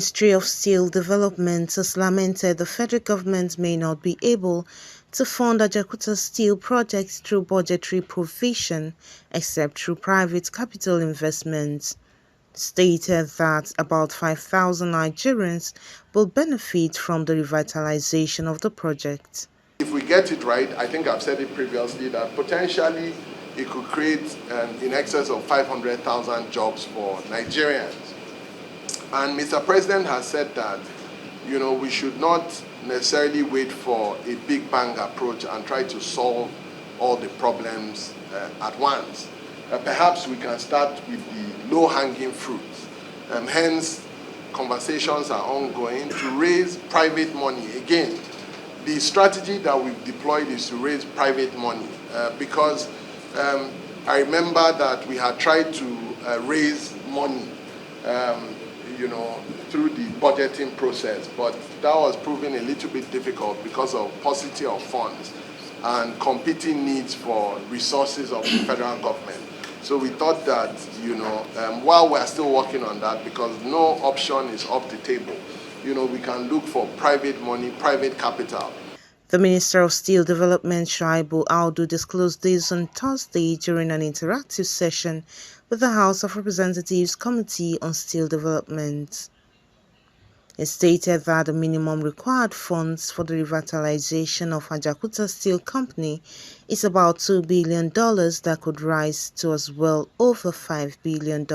Ministry of Steel Development has lamented the federal government may not be able to fund Ajaokuta Steel projects through budgetary provision except through private capital investments. Stated that about 5,000 Nigerians will benefit from the revitalization of the project. If we get it right, I think I've said it previously, that potentially it could create in excess of 500,000 jobs for Nigerians. And Mr. President has said that, we should not necessarily wait for a big bang approach and try to solve all the problems at once. Perhaps we can start with the low-hanging fruits. Hence, conversations are ongoing to raise private money. Again, the strategy that we've deployed is to raise private money because I remember that we had tried to raise money through the budgeting process, but that was proving a little bit difficult because of paucity of funds and competing needs for resources of the federal government. So we thought that, while we're still working on that, because no option is off the table, we can look for private money, private capital. The Minister of Steel Development, Shaibu Audu, disclosed this on Thursday during an interactive session with the House of Representatives Committee on Steel Development. It stated that the minimum required funds for the revitalization of Ajaokuta Steel Company is about $2 billion that could rise to as well over $5 billion,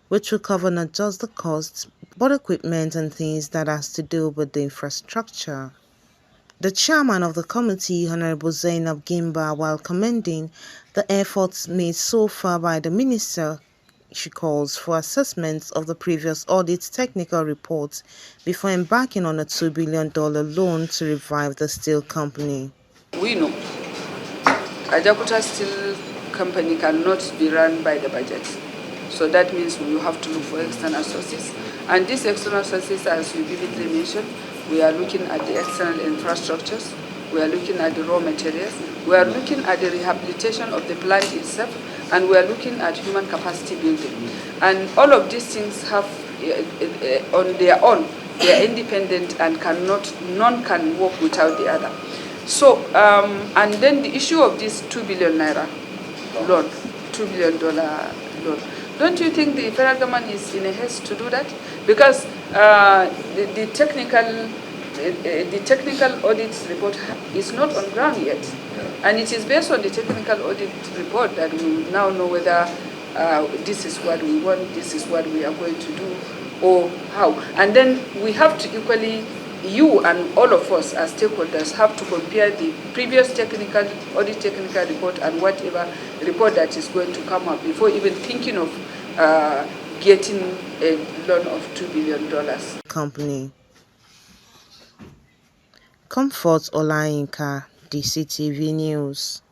which will cover not just the costs, but equipment and things that has to do with the infrastructure. The chairman of the committee, Honorable Zainab Gimba, while commending the efforts made so far by the minister, she calls for assessments of the previous audit technical reports before embarking on a $2 billion loan to revive the steel company. We know Ajaokuta Steel Company cannot be run by the budget. So that means we have to look for external sources. And these external sources, as you vividly mentioned, we are looking at the external infrastructures, we are looking at the raw materials, we are looking at the rehabilitation of the plant itself, and we are looking at human capacity building. And all of these things have, on their own, they are independent and none can work without the other. So, and then the issue of this 2 billion naira loan, $2 billion loan. Don't you think the federal government is in a haste to do that? Because the technical audit report is not on ground yet. And it is based on the technical audit report that we now know whether this is what we want, this is what we are going to do, or how. And then we have to equally, you and all of us as stakeholders have to compare the previous audit technical report and whatever report that is going to come up before even thinking of getting a loan of $2 billion. Company. Comfort Olayinka, DCTV News.